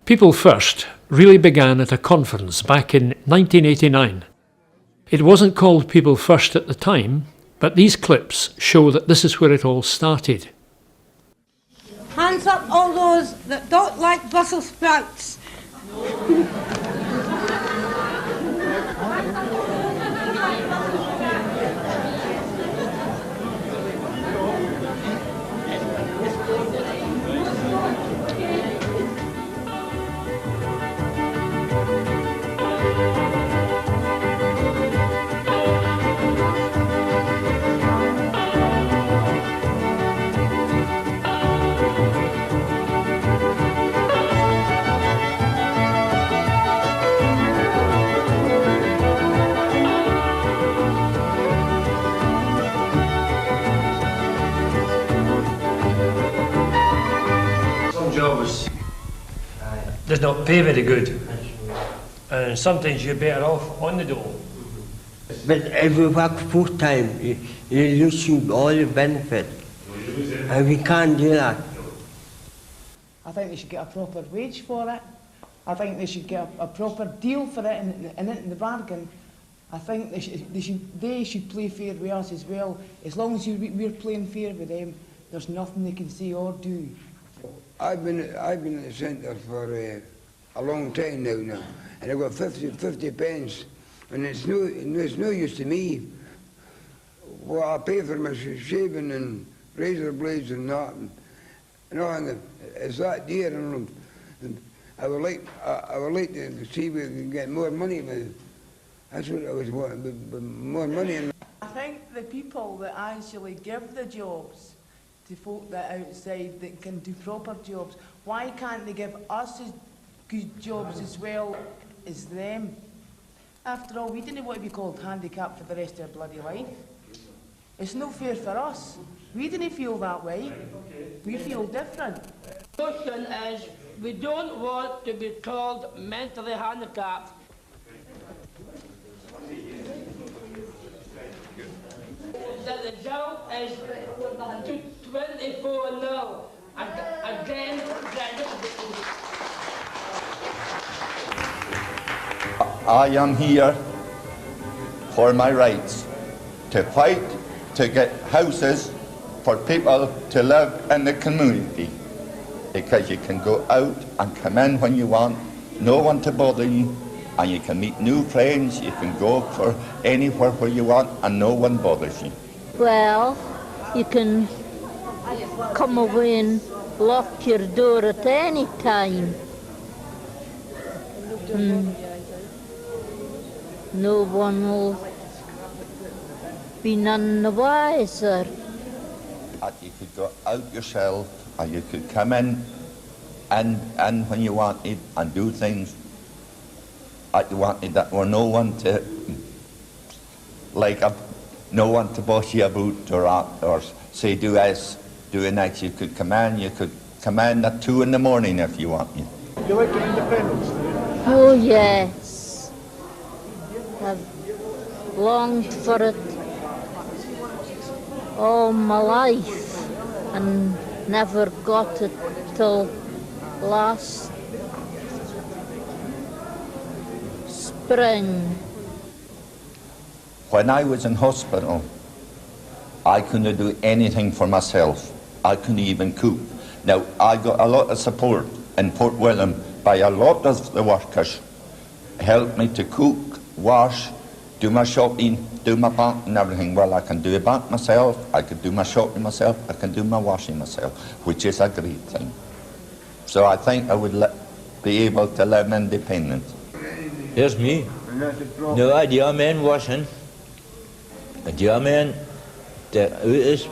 People First really began at a conference back in 1989. It wasn't called People First at the time, but these clips show that this is where it all started. Hands up all those that don't like Brussels sprouts. Jobs does not pay very good, and sometimes you're better off on the dole. But if you work full time, you're losing all your benefit, and we can't do that. I think they should get a proper wage for it. I think they should get a proper deal for it, and in the bargain, I think they should play fair with us as well. As long as we're playing fair with them, there's nothing they can say or do. I've been at the centre for a long time now, and I've got 50 pence, and it's no use to me. Well, I pay for my shaving and razor blades and that, and it's that dear, and I would like to see if we can get more money. But that's what I was wanting, more money. I think the people that actually give the jobs to folk that are outside that can do proper jobs, why can't they give us as good jobs as well as them? After all, we didn't want to be called handicapped for the rest of our bloody life. It's no fair for us. We didn't feel that way. We feel different. The question is, we don't want to be called mentally handicapped. The result is 24-0 again. I am here for my rights, to fight to get houses for people to live in the community, because you can go out and come in when you want, no one to bother you, and you can meet new friends, you can go for anywhere where you want and no one bothers you. Well, you can come away and lock your door at any time. No one will be none the wiser. You could go out yourself, or you could come in and when you wanted and do things that you wanted, that were no one to, no one to boss you about or say do this, do it next. You could come in at 2 in the morning if you wanted. You like your independence? Oh yes, I've longed for it all my life and never got it till last spring. When I was in hospital, I couldn't do anything for myself. I couldn't even cook. Now, I got a lot of support in Port William by a lot of the workers. Helped me to cook, wash, do my shopping, do my bank and everything. Well, I can do a bank myself, I can do my shopping myself, I can do my washing myself, which is a great thing. So I think I would be able to live independent. Here's me. No idea, man, washing. Idea, man, the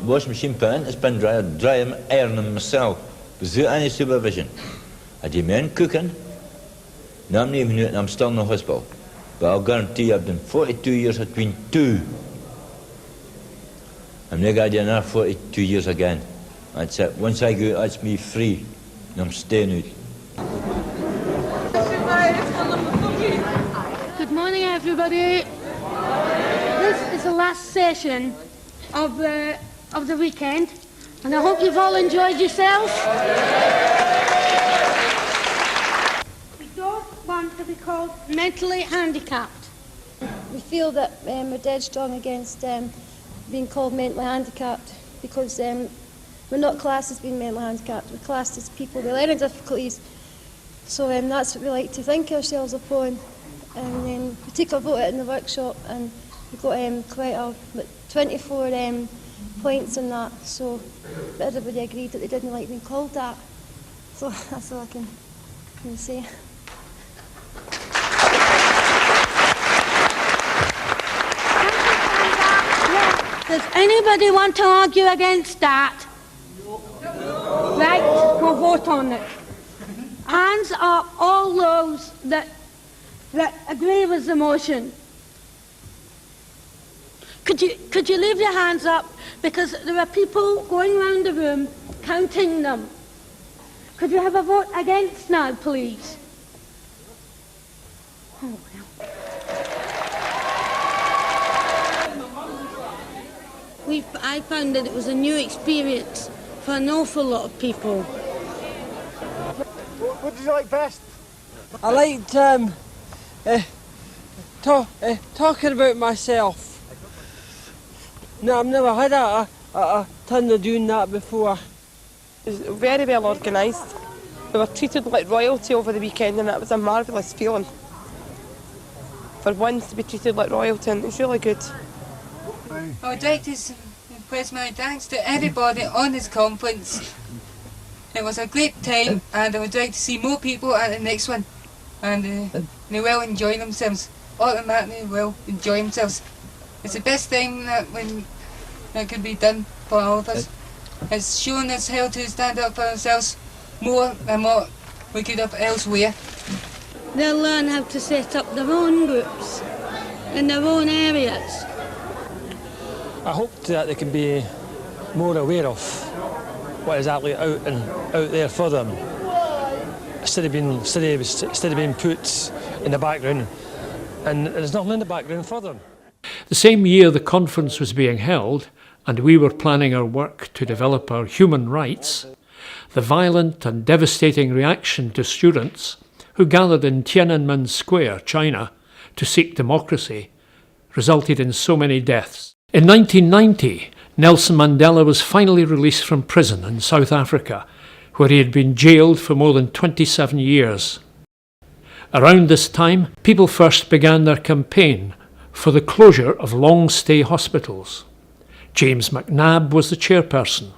washing machine pan has been drying, ironing myself without any supervision. Idea, man, cooking. Now I'm leaving it and I'm still in the hospital. But I'll guarantee you I've done 42 years, I've been 2. I'm not going to do another 42 years again. That's it. Once I go out, that's me free. And I'm staying out. Good morning, everybody. This is the last session of the weekend, and I hope you've all enjoyed yourselves. to be called mentally handicapped? We feel that we're dead strong against being called mentally handicapped because we're not classed as being mentally handicapped, we're classed as people with learning difficulties. So that's what we like to think ourselves upon. And then we took a vote in the workshop and we got quite a 24 points on that. So everybody agreed that they didn't like being called that. So that's all I can say. Does anybody want to argue against that? No. Right, we'll vote on it. Hands up, all those that agree with the motion. Could you leave your hands up, because there are people going around the room counting them. Could you have a vote against now, please? Oh, well. I found that it was a new experience for an awful lot of people. What did you like best? I liked talking about myself. No, I've never had a turn of doing that before. It was very well organised. We were treated like royalty over the weekend, and that was a marvellous feeling. For once to be treated like royalty, and it was really good. I would like to express my thanks to everybody on this conference. It was a great time, and I would like to see more people at the next one, and they will enjoy themselves. Automatically will enjoy themselves. It's the best thing that can be done for all of us. It's shown us how to stand up for ourselves more than what we could have elsewhere. They'll learn how to set up their own groups in their own areas. I hope that they can be more aware of what is actually out there for them, instead of being put in the background, and there's nothing in the background for them. The same year the conference was being held, and we were planning our work to develop our human rights, the violent and devastating reaction to students who gathered in Tiananmen Square, China, to seek democracy, resulted in so many deaths. In 1990, Nelson Mandela was finally released from prison in South Africa, where he had been jailed for more than 27 years. Around this time, People First began their campaign for the closure of long-stay hospitals. James McNabb was the chairperson.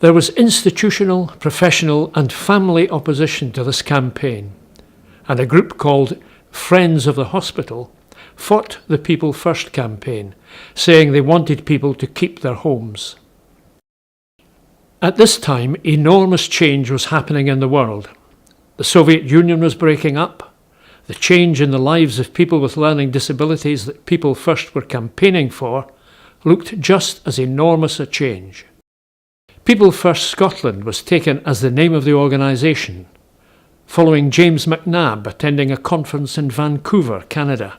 There was institutional, professional and family opposition to this campaign, and a group called Friends of the Hospital fought the People First campaign, saying they wanted people to keep their homes. At this time, enormous change was happening in the world. The Soviet Union was breaking up. The change in the lives of people with learning disabilities that People First were campaigning for looked just as enormous a change. People First Scotland was taken as the name of the organisation, following James McNabb attending a conference in Vancouver, Canada.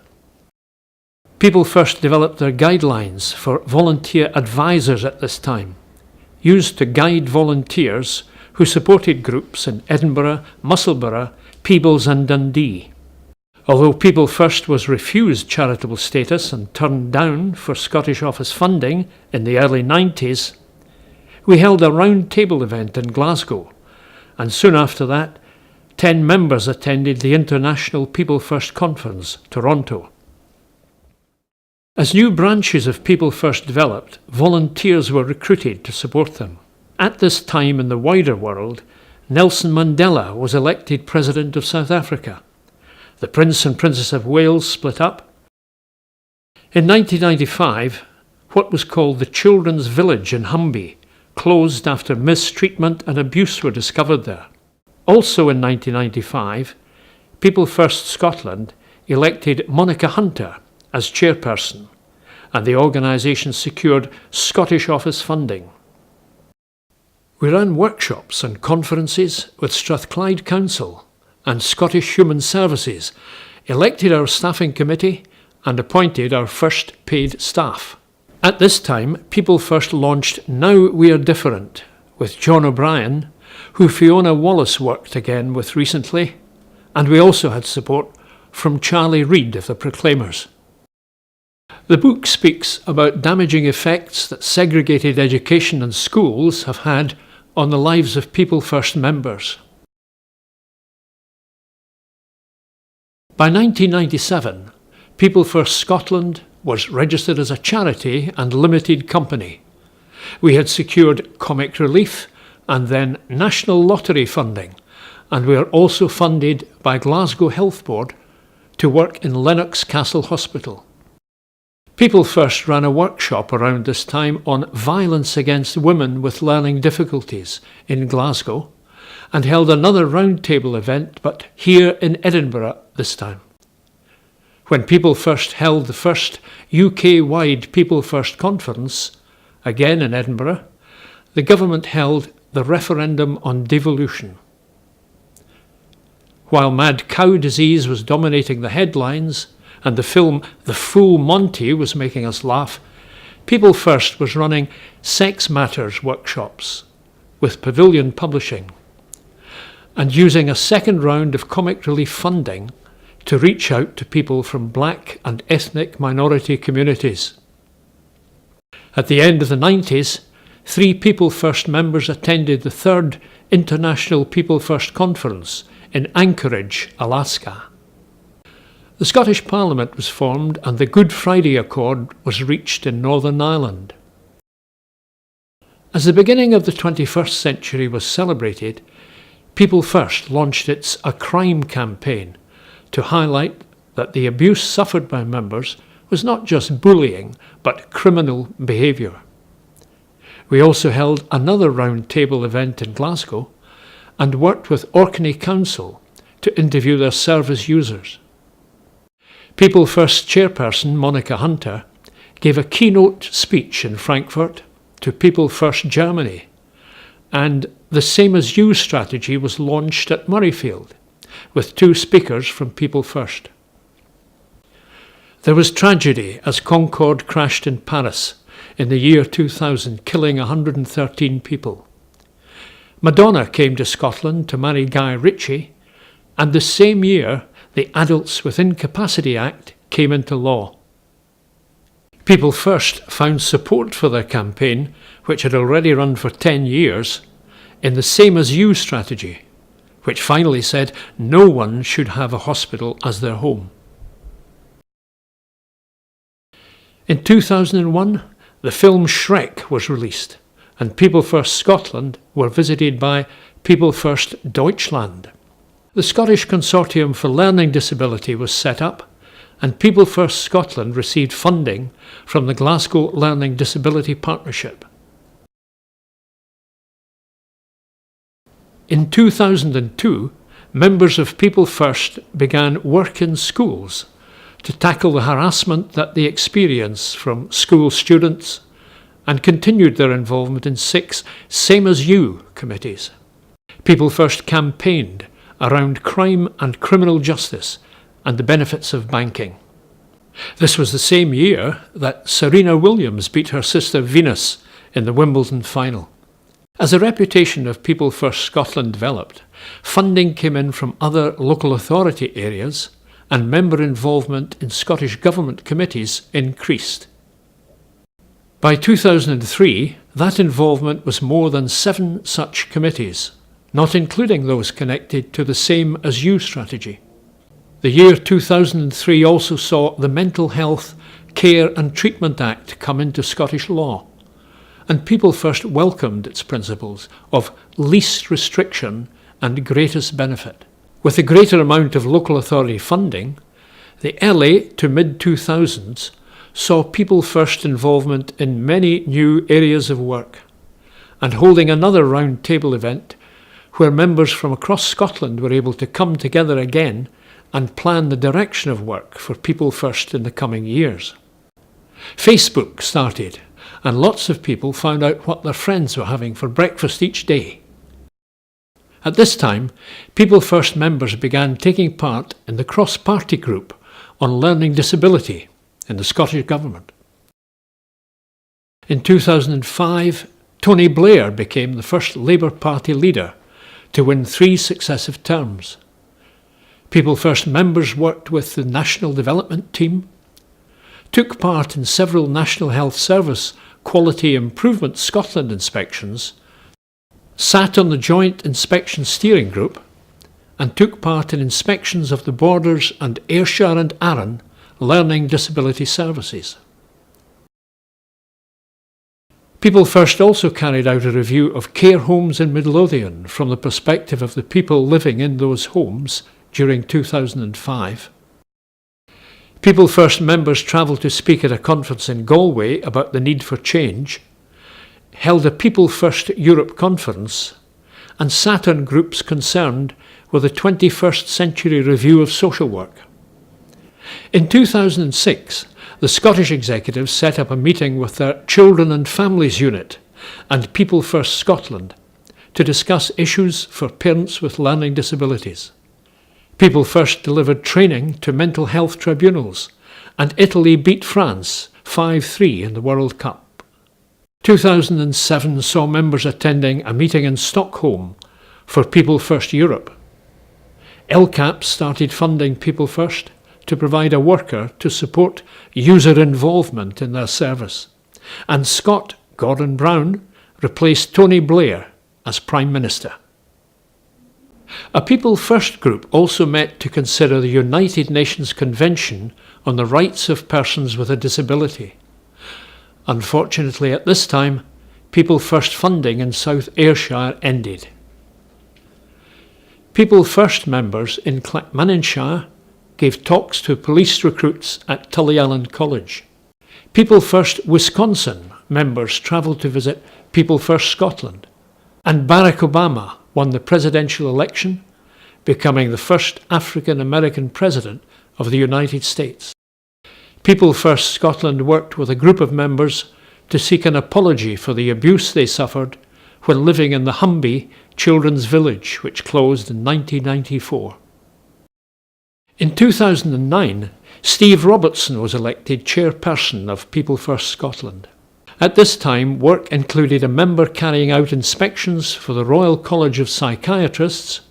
People First developed their guidelines for volunteer advisors at this time, used to guide volunteers who supported groups in Edinburgh, Musselburgh, Peebles and Dundee. Although People First was refused charitable status and turned down for Scottish Office funding in the early 90s, we held a round-table event in Glasgow, and soon after that, 10 members attended the International People First Conference, Toronto. As new branches of People First developed, volunteers were recruited to support them. At this time in the wider world, Nelson Mandela was elected President of South Africa. The Prince and Princess of Wales split up. In 1995, what was called the Children's Village in Humby closed after mistreatment and abuse were discovered there. Also in 1995, People First Scotland elected Monica Hunter as chairperson, and the organisation secured Scottish Office funding. We ran workshops and conferences with Strathclyde Council and Scottish Human Services, elected our staffing committee and appointed our first paid staff. At this time, People First launched Now We Are Different with John O'Brien, who Fiona Wallace worked again with recently, and we also had support from Charlie Reid of the Proclaimers. The book speaks about damaging effects that segregated education and schools have had on the lives of People First members. By 1997, People First Scotland was registered as a charity and limited company. We had secured comic relief and then national lottery funding, and we are also funded by Glasgow Health Board to work in Lennox Castle Hospital. People First ran a workshop around this time on violence against women with learning difficulties in Glasgow, and held another roundtable event, but here in Edinburgh this time. When People First held the first UK-wide People First conference, again in Edinburgh, the government held the referendum on devolution. While mad cow disease was dominating the headlines and the film The Full Monty was making us laugh, People First was running sex matters workshops with Pavilion Publishing and using a second round of comic relief funding to reach out to people from black and ethnic minority communities. At the end of the 90s, 3 People First members attended the 3rd International People First Conference in Anchorage, Alaska. The Scottish Parliament was formed and the Good Friday Accord was reached in Northern Ireland. As the beginning of the 21st century was celebrated, People First launched its A Crime campaign to highlight that the abuse suffered by members was not just bullying, but criminal behaviour. We also held another roundtable event in Glasgow and worked with Orkney Council to interview their service users. People First chairperson Monica Hunter gave a keynote speech in Frankfurt to People First Germany, and the Same as You strategy was launched at Murrayfield with 2 speakers from People First. There was tragedy as Concorde crashed in Paris in the year 2000, killing 113 people. Madonna came to Scotland to marry Guy Ritchie, and the same year the Adults with Incapacity Act came into law. People First found support for their campaign, which had already run for 10 years, in the Same as You strategy, which finally said no one should have a hospital as their home. In 2001, the film Shrek was released, and People First Scotland were visited by People First Deutschland. The Scottish Consortium for Learning Disability was set up, and People First Scotland received funding from the Glasgow Learning Disability Partnership. In 2002, members of People First began work in schools to tackle the harassment that they experience from school students, and continued their involvement in 6 Same as You committees. People First campaigned around crime and criminal justice and the benefits of banking. This was the same year that Serena Williams beat her sister Venus in the Wimbledon final. As the reputation of People First Scotland developed, funding came in from other local authority areas and member involvement in Scottish Government committees increased. By 2003, that involvement was more than 7 such committees, not including those connected to the Same as You strategy. The year 2003 also saw the Mental Health, Care and Treatment Act come into Scottish law, and People First welcomed its principles of least restriction and greatest benefit. With a greater amount of local authority funding, the early to mid-2000s saw People First involvement in many new areas of work, and holding another round-table event where members from across Scotland were able to come together again and plan the direction of work for People First in the coming years. Facebook started, and lots of people found out what their friends were having for breakfast each day. At this time, People First members began taking part in the cross-party group on learning disability in the Scottish Government. In 2005, Tony Blair became the first Labour Party leader to win 3 successive terms. People First members worked with the National Development Team, took part in several National Health Service Quality Improvement Scotland inspections, sat on the Joint Inspection Steering Group, and took part in inspections of the Borders and Ayrshire and Arran Learning Disability Services. People First also carried out a review of care homes in Midlothian from the perspective of the people living in those homes during 2005. People First members travelled to speak at a conference in Galway about the need for change, held a People First Europe conference, and sat on groups concerned with the 21st Century Review of Social Work. In 2006, the Scottish executives set up a meeting with their Children and Families Unit and People First Scotland to discuss issues for parents with learning disabilities. People First delivered training to mental health tribunals, and Italy beat France 5-3 in the World Cup. 2007 saw members attending a meeting in Stockholm for People First Europe. LCAP started funding People First to provide a worker to support user involvement in their service, and Scott Gordon Brown replaced Tony Blair as Prime Minister. A People First group also met to consider the United Nations Convention on the Rights of Persons with a Disability. Unfortunately, at this time, People First funding in South Ayrshire ended. People First members in Clackmannanshire gave talks to police recruits at Tullyallen College. People First Wisconsin members travelled to visit People First Scotland. And Barack Obama won the presidential election, becoming the first African American president of the United States. People First Scotland worked with a group of members to seek an apology for the abuse they suffered when living in the Humby Children's Village, which closed in 1994. In 2009, Steve Robertson was elected chairperson of People First Scotland. At this time, work included a member carrying out inspections for the Royal College of Psychiatrists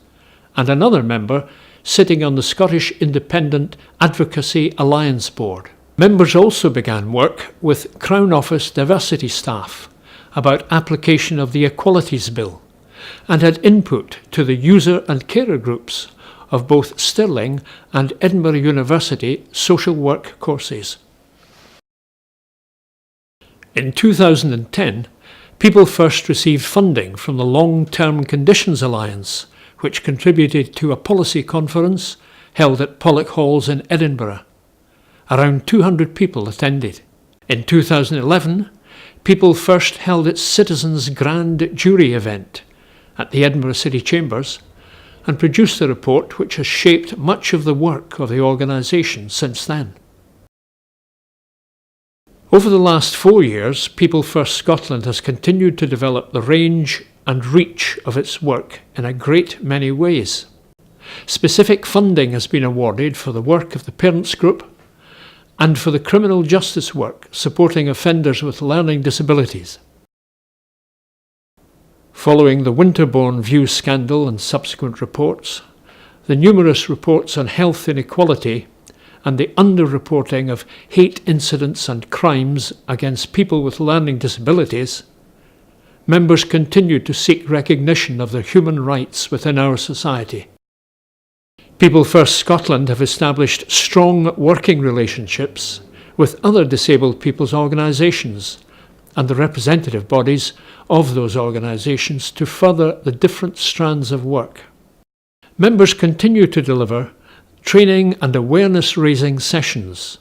and another member sitting on the Scottish Independent Advocacy Alliance Board. Members also began work with Crown Office diversity staff about application of the Equalities Bill and had input to the user and carer groups of both Stirling and Edinburgh University social work courses. In 2010, People First received funding from the Long-Term Conditions Alliance, which contributed to a policy conference held at Pollock Halls in Edinburgh. Around 200 people attended. In 2011, People First held its Citizens Grand Jury event at the Edinburgh City Chambers and produced a report which has shaped much of the work of the organisation since then. Over the last 4 years, People First Scotland has continued to develop the range and reach of its work in a great many ways. Specific funding has been awarded for the work of the Parents Group and for the criminal justice work supporting offenders with learning disabilities. Following the Winterbourne View scandal and subsequent reports, the numerous reports on health inequality and the underreporting of hate incidents and crimes against people with learning disabilities, members continue to seek recognition of their human rights within our society. People First Scotland have established strong working relationships with other disabled people's organisations and the representative bodies of those organisations to further the different strands of work. Members continue to deliver training and awareness-raising sessions,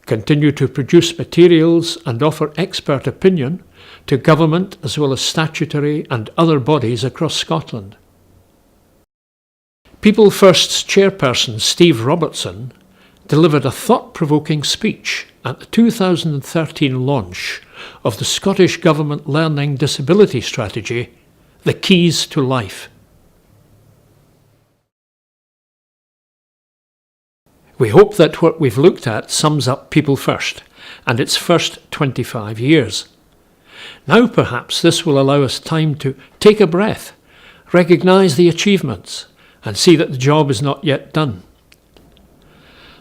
continue to produce materials and offer expert opinion to government as well as statutory and other bodies across Scotland. People First's chairperson Steve Robertson delivered a thought-provoking speech at the 2013 launch of the Scottish Government Learning Disability Strategy, The Keys to Life. We hope that what we've looked at sums up People First and its first 25 years. Now perhaps this will allow us time to take a breath, recognise the achievements and see that the job is not yet done.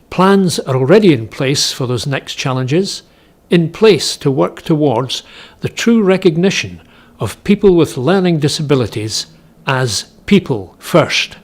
Plans are already in place for those next challenges, in place to work towards the true recognition of people with learning disabilities as people first.